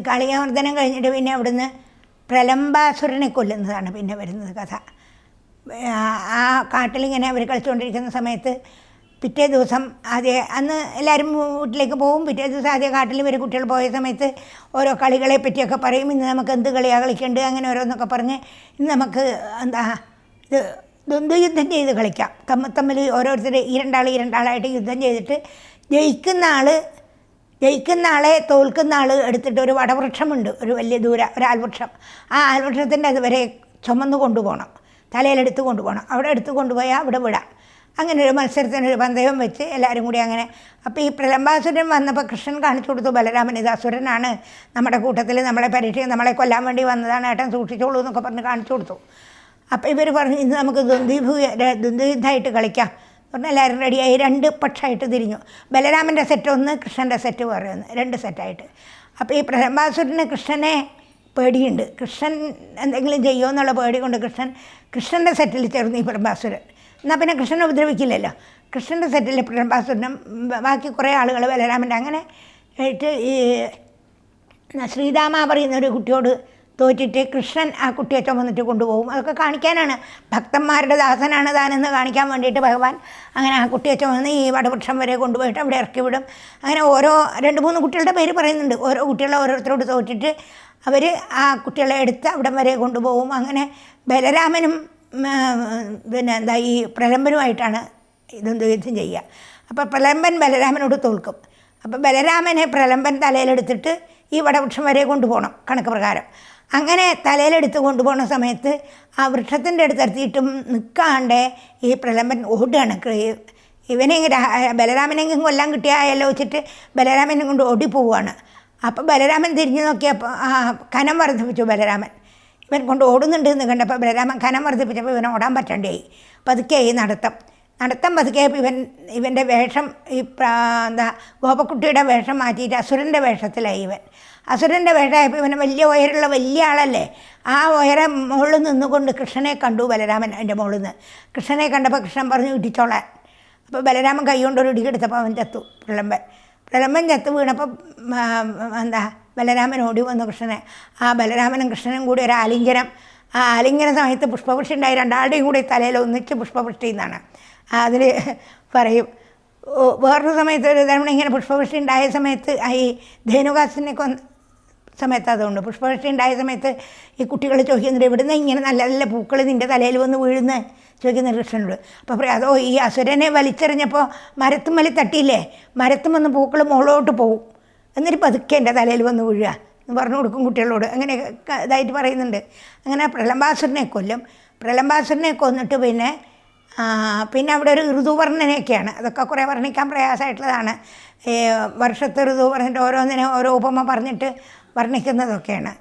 കാളികാമർദ്ദനം കഴിഞ്ഞിട്ട് പിന്നെ അവിടുന്ന് പ്രലംബാസുരനെ കൊല്ലുന്നതാണ് പിന്നെ വരുന്നത് കഥ. ആ കാട്ടിലിങ്ങനെ അവർ കളിച്ചുകൊണ്ടിരിക്കുന്ന സമയത്ത് പിറ്റേ ദിവസം അന്ന് എല്ലാവരും വീട്ടിലേക്ക് പോകും. പിറ്റേ ദിവസം ആദ്യം കാട്ടിൽ ഇവർ കുട്ടികൾ പോയ സമയത്ത് ഓരോ കളികളെ പറ്റിയൊക്കെ പറയും. ഇന്ന് നമുക്ക് എന്ത് കളിയാണ് കളിക്കേണ്ടത് അങ്ങനെ ഓരോന്നൊക്കെ പറഞ്ഞ് ഇന്ന് നമുക്ക് ഇത് ദ്വന്ദ്വയുദ്ധം ചെയ്ത് കളിക്കാം. തമ്മിൽ ഓരോരുത്തർ രണ്ടാളായിട്ട് യുദ്ധം ചെയ്തിട്ട് ജയിക്കുന്ന ആളെ തോൽക്കുന്ന ആൾ എടുത്തിട്ട് ഒരു വടവൃക്ഷമുണ്ട്, ഒരു വലിയ ഒരു ആൽവൃക്ഷം. ആ ആൽവൃക്ഷത്തിൻ്റെ അതുവരെ ചുമന്ന് കൊണ്ടുപോകണം, തലയിലെടുത്ത് കൊണ്ടുപോകണം. അവിടെ എടുത്ത് കൊണ്ടുപോയാൽ അവിടെ വിടാം. അങ്ങനെ ഒരു മത്സരത്തിനൊരു പന്തയം വെച്ച് എല്ലാവരും കൂടി അങ്ങനെ. അപ്പോൾ ഈ പ്രലംബാസുരൻ വന്നപ്പോൾ കൃഷ്ണൻ കാണിച്ചു കൊടുത്തു ബലരാമൻ, ഇത് അസുരനാണ്, നമ്മുടെ കൂട്ടത്തിൽ നമ്മളെ നമ്മളെ കൊല്ലാൻ വേണ്ടി വന്നതാണ്, ഏട്ടൻ സൂക്ഷിച്ചോളൂ എന്നൊക്കെ പറഞ്ഞ് കാണിച്ചു കൊടുത്തു. അപ്പോൾ ഇവർ പറഞ്ഞു ഇന്ന് നമുക്ക് ദ്വന്ദ്വയുദ്ധമായിട്ട് കളിക്കാം പറഞ്ഞാൽ എല്ലാവരും റെഡിയായി. 2 പക്ഷമായിട്ട് തിരിഞ്ഞു. ബലരാമൻ്റെ സെറ്റ് ഒന്ന്, കൃഷ്ണൻ്റെ സെറ്റ് വേറെ ഒന്ന്, 2 സെറ്റായിട്ട്. അപ്പോൾ ഈ പ്രലംബാസുരന് കൃഷ്ണനെ പേടിയുണ്ട്. കൃഷ്ണൻ എന്തെങ്കിലും ചെയ്യുമോ എന്നുള്ള പേടി കൊണ്ട് കൃഷ്ണൻ്റെ സെറ്റിൽ ചേർന്ന് ഈ പ്രലംബാസുരൻ. എന്നാൽ പിന്നെ കൃഷ്ണനെ ഉപദ്രവിക്കില്ലല്ലോ. കൃഷ്ണൻ്റെ സെറ്റിൽ പ്രലംബാസുരനും ബാക്കി കുറേ ആളുകൾ ബലരാമൻ്റെ അങ്ങനെ ആയിട്ട് ഈ ശ്രീദാമ പറയുന്ന ഒരു കുട്ടിയോട് തോറ്റിട്ട് കൃഷ്ണൻ ആ കുട്ടിയെ ചുമന്നിട്ട് കൊണ്ടുപോകും. അതൊക്കെ കാണിക്കാനാണ്, ഭക്തന്മാരുടെ ദാസനാണ് താനെന്ന് കാണിക്കാൻ വേണ്ടിയിട്ട് ഭഗവാൻ അങ്ങനെ ആ കുട്ടിയെ ചുമന്ന് ഈ വടവൃക്ഷം വരെ കൊണ്ടുപോയിട്ട് അവിടെ ഇറക്കി വിടും. അങ്ങനെ ഓരോ 2-3 കുട്ടികളുടെ പേര് പറയുന്നുണ്ട്. ഓരോ കുട്ടികളെ ഓരോരുത്തരോട് തോറ്റിട്ട് അവർ ആ കുട്ടികളെ എടുത്ത് അവിടം വരെ കൊണ്ടുപോകും. അങ്ങനെ ബലരാമനും പിന്നെ ഈ പ്രലംബനുമായിട്ടാണ് ഇതൊന്നും യുദ്ധം ചെയ്യുക. അപ്പോൾ പ്രലംബൻ ബലരാമനോട് തോൽക്കും. അപ്പോൾ ബലരാമനെ പ്രലംബൻ തലയിലെടുത്തിട്ട് ഈ വടവൃക്ഷം വരെ കൊണ്ടുപോകണം കണക്ക് പ്രകാരം. അങ്ങനെ തലയിലെടുത്ത് കൊണ്ടുപോകുന്ന സമയത്ത് ആ വൃക്ഷത്തിൻ്റെ അടുത്തെത്തിയിട്ടും നിൽക്കാണ്ട് ഈ പ്രലംബൻ ഓടുകയാണ്. ഇവനെ ബലരാമനെങ്കിലും കൊല്ലാൻ കിട്ടിയായല്ലോ വെച്ചിട്ട് ബലരാമനെ കൊണ്ട് ഓടിപ്പോവുകയാണ്. അപ്പോൾ ബലരാമൻ തിരിഞ്ഞു നോക്കിയപ്പോൾ കനം വർദ്ധിപ്പിച്ചു ബലരാമൻ. ഇവൻ കൊണ്ട് ഓടുന്നുണ്ട് എന്ന് കണ്ടപ്പോൾ ബലരാമൻ കനം വർദ്ധിപ്പിച്ചപ്പോൾ ഇവൻ ഓടാൻ പറ്റണ്ടേ. പതുക്കെയായി നടത്തം പതുക്കെയപ്പോൾ ഇവൻ്റെ വേഷം ഈ ഗോപക്കുട്ടിയുടെ വേഷം മാറ്റിയിട്ട് അസുരൻ്റെ വേഷത്തിലായി ഇവൻ. അസുരൻ്റെ വേഷമായപ്പോൾ ഇവന് വലിയ ആളല്ലേ. ആ ഉയരം മുകളിൽ നിന്നുകൊണ്ട് കൃഷ്ണനെ കണ്ടു ബലരാമൻ. അതിൻ്റെ മുകളിൽ നിന്ന് കൃഷ്ണനെ കണ്ടപ്പോൾ കൃഷ്ണൻ പറഞ്ഞു ഇടിച്ചോളാൻ. അപ്പോൾ ബലരാമൻ കൈ കൊണ്ടൊരു ഇടിക്കെടുത്തപ്പോൾ അവൻ ചത്തു. പ്രലംബൻ ചത്തു വീണപ്പോൾ ബലരാമൻ ഓടി വന്നു കൃഷ്ണനെ. ആ ബലരാമനും കൃഷ്ണനും കൂടി ഒരു ആലിംഗനം. ആ ആലിംഗന സമയത്ത് പുഷ്പവൃഷ്ടി ഉണ്ടായി. 2ആളുടെയും കൂടി തലയിൽ ഒന്നിച്ച് പുഷ്പവൃഷ്ടി എന്നാണ് അതിൽ പറയും. വേറൊരു സമയത്ത് ഒരു തവണ ഇങ്ങനെ പുഷ്പവൃഷ്ടി ഉണ്ടായ സമയത്ത് ഈ ധേനുകാസിനെ സമയത്ത് അതുകൊണ്ട് പുഷ്പവൃഷ്ടി ഉണ്ടായ സമയത്ത് ഈ കുട്ടികൾ ചോദിക്കുന്നുണ്ട് ഇവിടുന്ന് ഇങ്ങനെ നല്ല നല്ല പൂക്കൾ നിൻ്റെ തലയിൽ വന്ന് വീഴുന്ന് ചോദിക്കുന്ന കൃഷ്ണനോട്. അപ്പോൾ പറയാം അതോ ഈ അസുരനെ വലിച്ചെറിഞ്ഞപ്പോൾ മരത്തുമ്മൽ തട്ടിയില്ലേ, മരത്തും വന്ന് പൂക്കൾ മുകളോട്ട് പോകും, എന്നിട്ട് പതുക്കെ എൻ്റെ തലയിൽ വന്ന് വീഴുക എന്ന് പറഞ്ഞു കൊടുക്കും കുട്ടികളോട്. അങ്ങനെ ഇതായിട്ട് പറയുന്നുണ്ട്. അങ്ങനെ പ്രലംബാസുരനെ കൊല്ലും. പ്രലംബാസുരനെ കൊന്നിട്ട് പിന്നെ അവിടെ ഒരു ഋതുവർണ്ണനയൊക്കെയാണ്. അതൊക്കെ കുറേ വർണ്ണിക്കാൻ പ്രയാസമായിട്ടുള്ളതാണ്. വർഷത്തെ ഋതു പറഞ്ഞിട്ട് ഓരോന്നിനും ഓരോ ഉപമ പറഞ്ഞിട്ട് വർണ്ണിക്കുന്നതൊക്കെയാണ്.